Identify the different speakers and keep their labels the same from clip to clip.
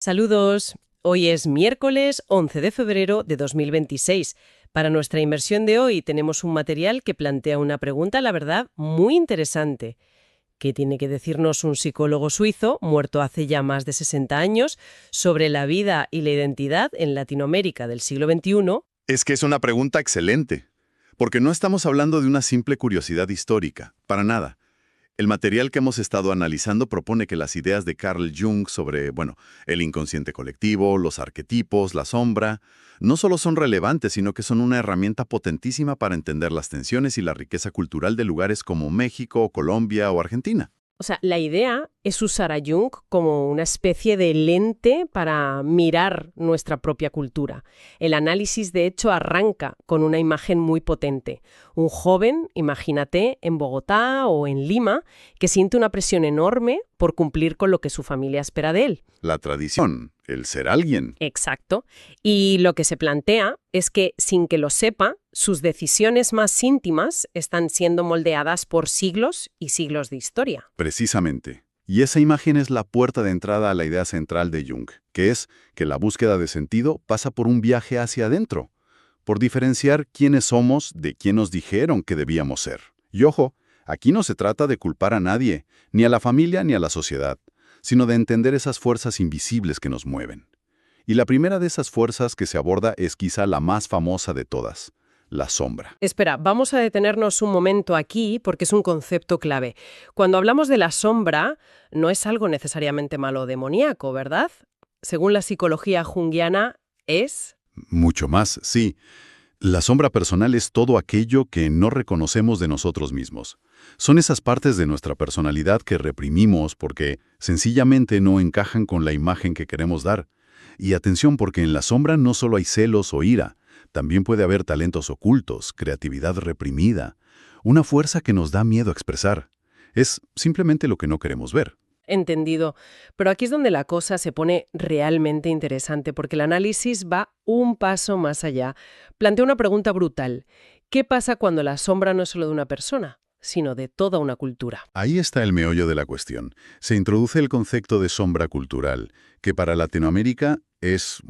Speaker 1: Saludos. Hoy es miércoles 11 de febrero de 2026. Para nuestra inmersión de hoy tenemos un material que plantea una pregunta, la verdad, muy interesante. ¿Qué tiene que decirnos un psicólogo suizo, muerto hace ya más de 60 años, sobre la vida y la identidad en Latinoamérica del siglo XXI?
Speaker 2: Es que es una pregunta excelente, porque no estamos hablando de una simple curiosidad histórica, para nada. El material que hemos estado analizando propone que las ideas de Carl Jung sobre, el inconsciente colectivo, los arquetipos, la sombra, no solo son relevantes, sino que son una herramienta potentísima para entender las tensiones y la riqueza cultural de lugares como México, Colombia o Argentina.
Speaker 1: O sea, la idea es usar a Jung como una especie de lente para mirar nuestra propia cultura. El análisis, de hecho, arranca con una imagen muy potente. Un joven, imagínate, en Bogotá o en Lima, que siente una presión enorme por cumplir con lo que su familia espera de él.
Speaker 2: La tradición, el ser alguien.
Speaker 1: Exacto. Y lo que se plantea es que, sin que lo sepa, sus decisiones más íntimas están siendo moldeadas por siglos y siglos de historia.
Speaker 2: Precisamente. Y esa imagen es la puerta de entrada a la idea central de Jung, que es que la búsqueda de sentido pasa por un viaje hacia adentro, por diferenciar quiénes somos de quién nos dijeron que debíamos ser. Y ojo, aquí no se trata de culpar a nadie, ni a la familia ni a la sociedad, sino de entender esas fuerzas invisibles que nos mueven. Y la primera de esas fuerzas que se aborda es quizá la más famosa de todas, la sombra.
Speaker 1: Espera, vamos a detenernos un momento aquí porque es un concepto clave. Cuando hablamos de la sombra, no es algo necesariamente malo o demoníaco, ¿verdad? Según la psicología junguiana, es...
Speaker 2: Mucho más, sí. La sombra personal es todo aquello que no reconocemos de nosotros mismos. Son esas partes de nuestra personalidad que reprimimos porque sencillamente no encajan con la imagen que queremos dar. Y atención, porque en la sombra no solo hay celos o ira, también puede haber talentos ocultos, creatividad reprimida, una fuerza que nos da miedo a expresar. Es simplemente lo que no queremos ver.
Speaker 1: Entendido. Pero aquí es donde la cosa se pone realmente interesante porque el análisis va un paso más allá. Plantea una pregunta brutal. ¿Qué pasa cuando la sombra no es solo de una persona, sino de toda una cultura?
Speaker 2: Ahí está el meollo de la cuestión. Se introduce el concepto de sombra cultural, que para Latinoamérica es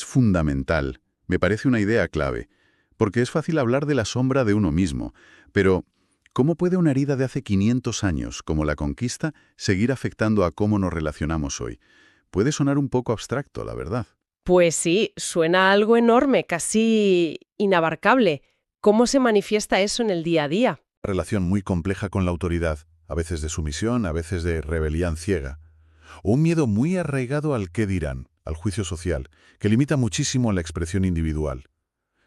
Speaker 2: fundamental. Me parece una idea clave, porque es fácil hablar de la sombra de uno mismo, pero ¿cómo puede una herida de hace 500 años, como la conquista, seguir afectando a cómo nos relacionamos hoy? Puede sonar un poco abstracto, la verdad.
Speaker 1: Pues sí, suena algo enorme, casi inabarcable. ¿Cómo se manifiesta eso en el día a día?
Speaker 3: Relación muy compleja con la autoridad, a veces de sumisión, a veces de rebelión ciega. O un miedo muy arraigado al qué dirán, al juicio social, que limita muchísimo la expresión individual.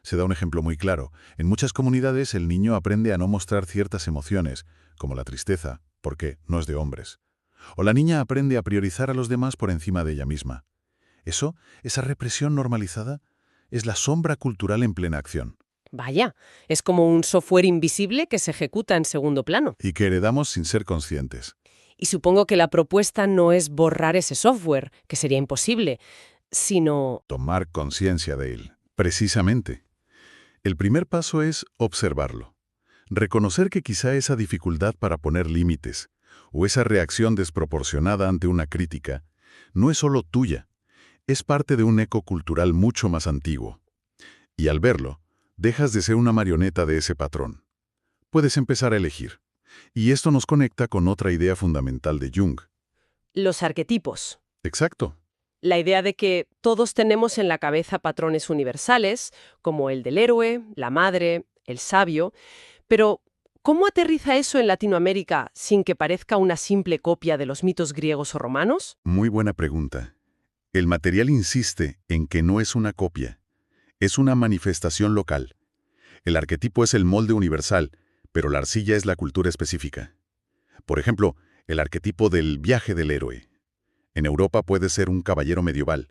Speaker 3: Se da un ejemplo muy claro. En muchas comunidades el niño aprende a no mostrar ciertas emociones, como la tristeza, porque no es de hombres. O la niña aprende a priorizar a los demás por encima de ella misma. Esa represión normalizada, es la sombra cultural en plena acción.
Speaker 1: Vaya, es como un software invisible que se ejecuta en segundo plano.
Speaker 3: Y que heredamos sin ser conscientes.
Speaker 1: Y supongo que la propuesta no es borrar ese software, que sería imposible, sino...
Speaker 3: Tomar conciencia de él. Precisamente. El primer paso es observarlo. Reconocer que quizá esa dificultad para poner límites, o esa reacción desproporcionada ante una crítica, no es solo tuya, es parte de un eco cultural mucho más antiguo. Y al verlo, dejas de ser una marioneta de ese patrón. Puedes empezar a elegir. Y esto nos conecta con otra idea fundamental de Jung.
Speaker 1: Los arquetipos.
Speaker 3: Exacto.
Speaker 1: La idea de que todos tenemos en la cabeza patrones universales, como el del héroe, la madre, el sabio, pero ¿cómo aterriza eso en Latinoamérica sin que parezca una simple copia de los mitos griegos o romanos?
Speaker 3: Muy buena pregunta. El material insiste en que no es una copia, es una manifestación local. El arquetipo es el molde universal, pero la arcilla es la cultura específica. Por ejemplo, el arquetipo del viaje del héroe. En Europa puede ser un caballero medieval.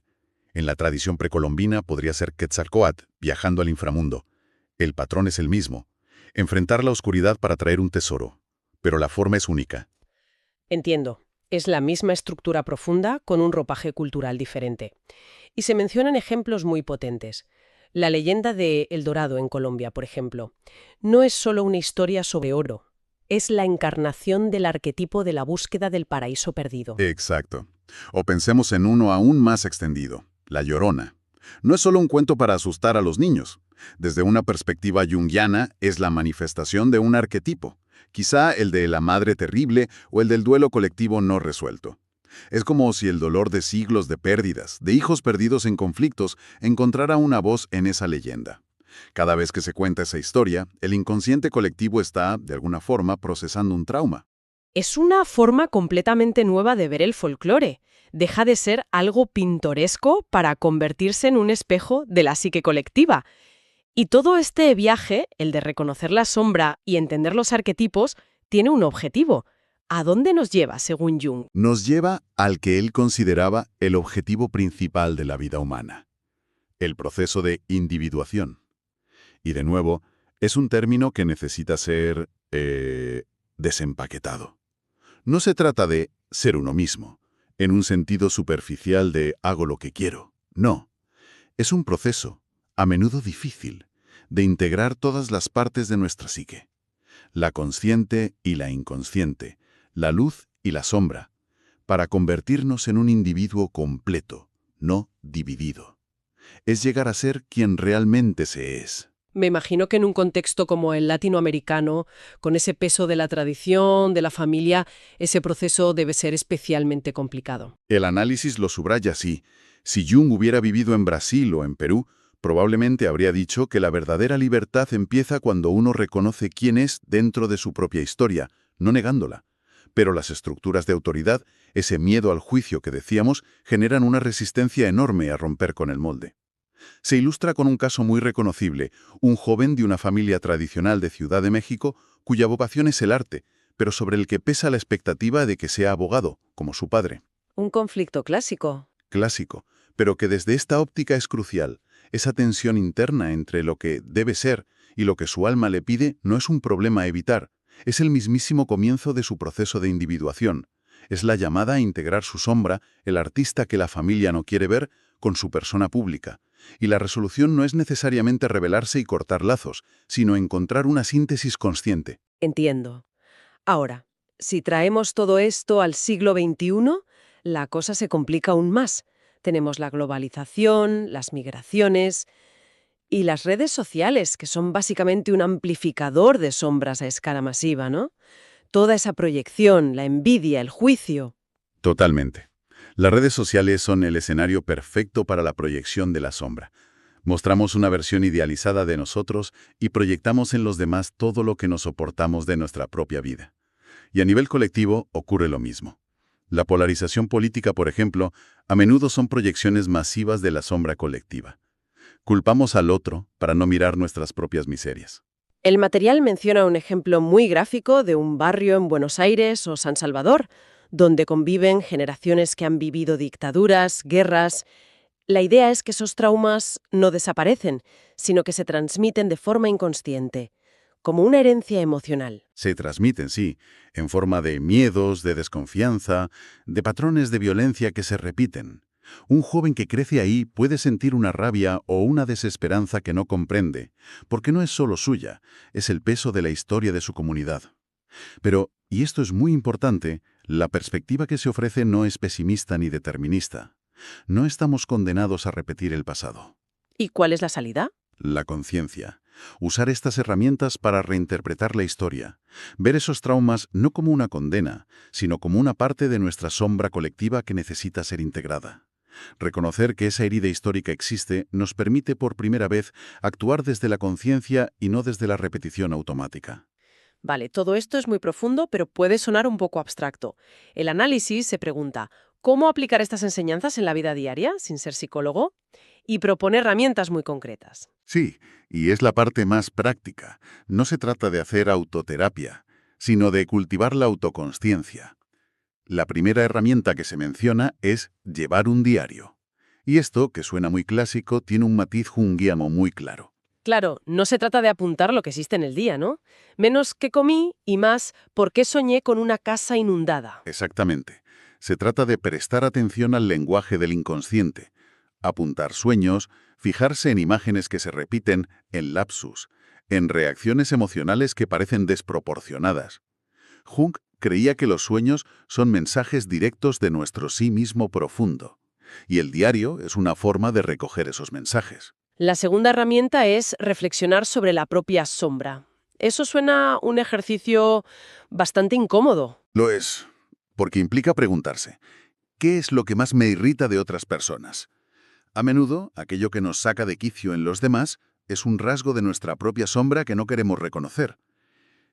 Speaker 3: En la tradición precolombina podría ser Quetzalcóatl, viajando al inframundo. El patrón es el mismo. Enfrentar la oscuridad para traer un tesoro. Pero la forma es única.
Speaker 1: Entiendo. Es la misma estructura profunda con un ropaje cultural diferente. Y se mencionan ejemplos muy potentes. La leyenda de El Dorado en Colombia, por ejemplo, no es solo una historia sobre oro. Es la encarnación del arquetipo de la búsqueda del paraíso perdido.
Speaker 2: Exacto. O pensemos en uno aún más extendido, La Llorona. No es solo un cuento para asustar a los niños. Desde una perspectiva junguiana, es la manifestación de un arquetipo, quizá el de la madre terrible o el del duelo colectivo no resuelto. Es como si el dolor de siglos de pérdidas, de hijos perdidos en conflictos, encontrara una voz en esa leyenda. Cada vez que se cuenta esa historia, el inconsciente colectivo está, de alguna forma, procesando un trauma.
Speaker 1: Es una forma completamente nueva de ver el folclore. Deja de ser algo pintoresco para convertirse en un espejo de la psique colectiva. Y todo este viaje, el de reconocer la sombra y entender los arquetipos, tiene un objetivo. ¿A dónde nos lleva, según Jung?
Speaker 2: Nos lleva al que él consideraba el objetivo principal de la vida humana, el proceso de individuación. Y de nuevo, es un término que necesita ser desempaquetado. No se trata de ser uno mismo, en un sentido superficial de hago lo que quiero. No, es un proceso, a menudo difícil, de integrar todas las partes de nuestra psique. La consciente y la inconsciente, la luz y la sombra, para convertirnos en un individuo completo, no dividido. Es llegar a ser quien realmente se es.
Speaker 1: Me imagino que en un contexto como el latinoamericano, con ese peso de la tradición, de la familia, ese proceso debe ser especialmente complicado.
Speaker 2: El análisis lo subraya así. Si Jung hubiera vivido en Brasil o en Perú, probablemente habría dicho que la verdadera libertad empieza cuando uno reconoce quién es dentro de su propia historia, no negándola. Pero las estructuras de autoridad, ese miedo al juicio que decíamos, generan una resistencia enorme a romper con el molde. Se ilustra con un caso muy reconocible, un joven de una familia tradicional de Ciudad de México, cuya vocación es el arte, pero sobre el que pesa la expectativa de que sea abogado, como su padre.
Speaker 1: Un conflicto clásico.
Speaker 2: Clásico, pero que desde esta óptica es crucial. Esa tensión interna entre lo que debe ser y lo que su alma le pide no es un problema a evitar, es el mismísimo comienzo de su proceso de individuación. Es la llamada a integrar su sombra, el artista que la familia no quiere ver, con su persona pública. Y la resolución no es necesariamente rebelarse y cortar lazos, sino encontrar una síntesis consciente.
Speaker 1: Entiendo. Ahora, si traemos todo esto al siglo XXI, la cosa se complica aún más. Tenemos la globalización, las migraciones y las redes sociales, que son básicamente un amplificador de sombras a escala masiva, ¿no? Toda esa proyección, la envidia, el juicio.
Speaker 2: Totalmente. Las redes sociales son el escenario perfecto para la proyección de la sombra. Mostramos una versión idealizada de nosotros y proyectamos en los demás todo lo que nos soportamos de nuestra propia vida. Y a nivel colectivo ocurre lo mismo. La polarización política, por ejemplo, a menudo son proyecciones masivas de la sombra colectiva. Culpamos al otro para no mirar nuestras propias miserias.
Speaker 1: El material menciona un ejemplo muy gráfico de un barrio en Buenos Aires o San Salvador, donde conviven generaciones que han vivido dictaduras, guerras. La idea es que esos traumas no desaparecen, sino que se transmiten de forma inconsciente, como una herencia emocional.
Speaker 2: Se transmiten, sí, en forma de miedos, de desconfianza, de patrones de violencia que se repiten. Un joven que crece ahí puede sentir una rabia o una desesperanza que no comprende, porque no es solo suya, es el peso de la historia de su comunidad. Pero, y esto es muy importante, la perspectiva que se ofrece no es pesimista ni determinista. No estamos condenados a repetir el pasado.
Speaker 1: ¿Y cuál es la salida?
Speaker 2: La conciencia. Usar estas herramientas para reinterpretar la historia. Ver esos traumas no como una condena, sino como una parte de nuestra sombra colectiva que necesita ser integrada. Reconocer que esa herida histórica existe nos permite por primera vez actuar desde la conciencia y no desde la repetición automática.
Speaker 1: Vale, todo esto es muy profundo, pero puede sonar un poco abstracto. El análisis se pregunta, ¿cómo aplicar estas enseñanzas en la vida diaria, sin ser psicólogo? Y propone herramientas muy concretas.
Speaker 2: Sí, y es la parte más práctica. No se trata de hacer autoterapia, sino de cultivar la autoconsciencia. La primera herramienta que se menciona es llevar un diario. Y esto, que suena muy clásico, tiene un matiz junguiano muy claro.
Speaker 1: Claro, no se trata de apuntar lo que existe en el día, ¿no? Menos qué comí y más por qué soñé con una casa inundada.
Speaker 2: Exactamente. Se trata de prestar atención al lenguaje del inconsciente, apuntar sueños, fijarse en imágenes que se repiten, en lapsus, en reacciones emocionales que parecen desproporcionadas. Jung creía que los sueños son mensajes directos de nuestro sí mismo profundo, y el diario es una forma de recoger esos mensajes.
Speaker 1: La segunda herramienta es reflexionar sobre la propia sombra. Eso suena un ejercicio bastante incómodo.
Speaker 2: Lo es, porque implica preguntarse, ¿qué es lo que más me irrita de otras personas? A menudo, aquello que nos saca de quicio en los demás es un rasgo de nuestra propia sombra que no queremos reconocer.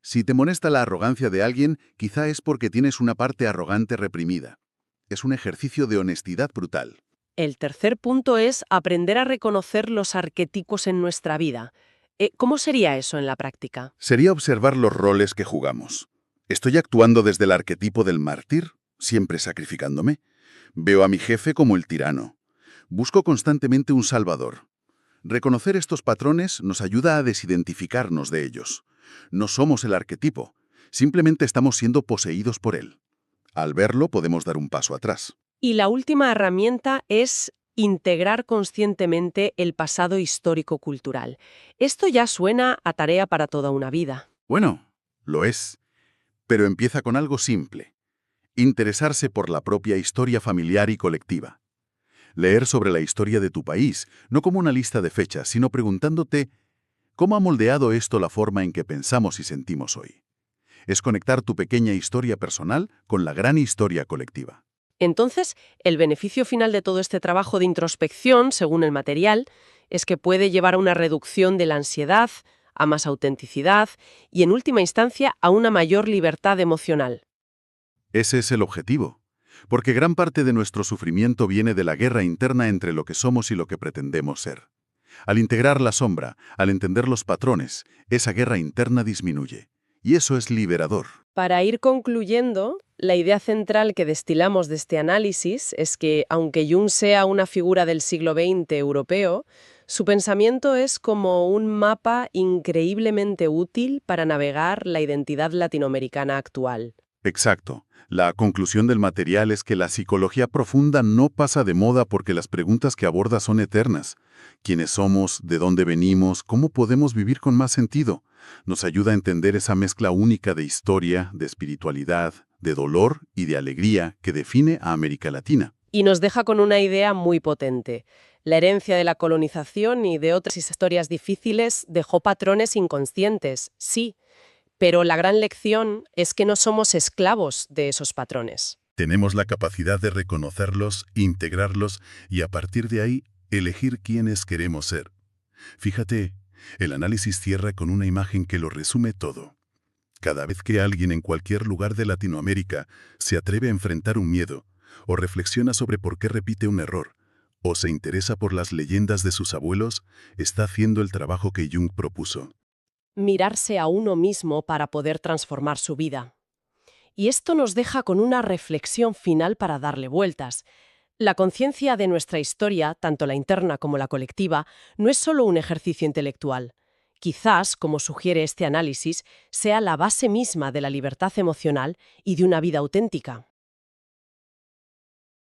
Speaker 2: Si te molesta la arrogancia de alguien, quizá es porque tienes una parte arrogante reprimida. Es un ejercicio de honestidad brutal.
Speaker 1: El tercer punto es aprender a reconocer los arquetipos en nuestra vida. ¿Cómo sería eso en la práctica?
Speaker 2: Sería observar los roles que jugamos. ¿Estoy actuando desde el arquetipo del mártir, siempre sacrificándome? Veo a mi jefe como el tirano. Busco constantemente un salvador. Reconocer estos patrones nos ayuda a desidentificarnos de ellos. No somos el arquetipo, simplemente estamos siendo poseídos por él. Al verlo podemos dar un paso atrás.
Speaker 1: Y la última herramienta es integrar conscientemente el pasado histórico-cultural. Esto ya suena a tarea para toda una vida.
Speaker 2: Bueno, lo es. Pero empieza con algo simple. Interesarse por la propia historia familiar y colectiva. Leer sobre la historia de tu país, no como una lista de fechas, sino preguntándote, ¿cómo ha moldeado esto la forma en que pensamos y sentimos hoy? Es conectar tu pequeña historia personal con la gran historia colectiva.
Speaker 1: Entonces, el beneficio final de todo este trabajo de introspección, según el material, es que puede llevar a una reducción de la ansiedad, a más autenticidad y, en última instancia, a una mayor libertad emocional.
Speaker 2: Ese es el objetivo, porque gran parte de nuestro sufrimiento viene de la guerra interna entre lo que somos y lo que pretendemos ser. Al integrar la sombra, al entender los patrones, esa guerra interna disminuye. Y eso es liberador.
Speaker 1: Para ir concluyendo, la idea central que destilamos de este análisis es que, aunque Jung sea una figura del siglo XX europeo, su pensamiento es como un mapa increíblemente útil para navegar la identidad latinoamericana actual.
Speaker 2: Exacto. La conclusión del material es que la psicología profunda no pasa de moda porque las preguntas que aborda son eternas. ¿Quiénes somos? ¿De dónde venimos? ¿Cómo podemos vivir con más sentido? Nos ayuda a entender esa mezcla única de historia, de espiritualidad, de dolor y de alegría que define a América Latina.
Speaker 1: Y nos deja con una idea muy potente. La herencia de la colonización y de otras historias difíciles dejó patrones inconscientes, sí, pero la gran lección es que no somos esclavos de esos patrones.
Speaker 3: Tenemos la capacidad de reconocerlos, integrarlos y a partir de ahí elegir quiénes queremos ser. Fíjate, el análisis cierra con una imagen que lo resume todo. Cada vez que alguien en cualquier lugar de Latinoamérica se atreve a enfrentar un miedo, o reflexiona sobre por qué repite un error, o se interesa por las leyendas de sus abuelos, está haciendo el trabajo que Jung propuso.
Speaker 1: Mirarse a uno mismo para poder transformar su vida. Y esto nos deja con una reflexión final para darle vueltas. La conciencia de nuestra historia, tanto la interna como la colectiva, no es solo un ejercicio intelectual. Quizás, como sugiere este análisis, sea la base misma de la libertad emocional y de una vida auténtica.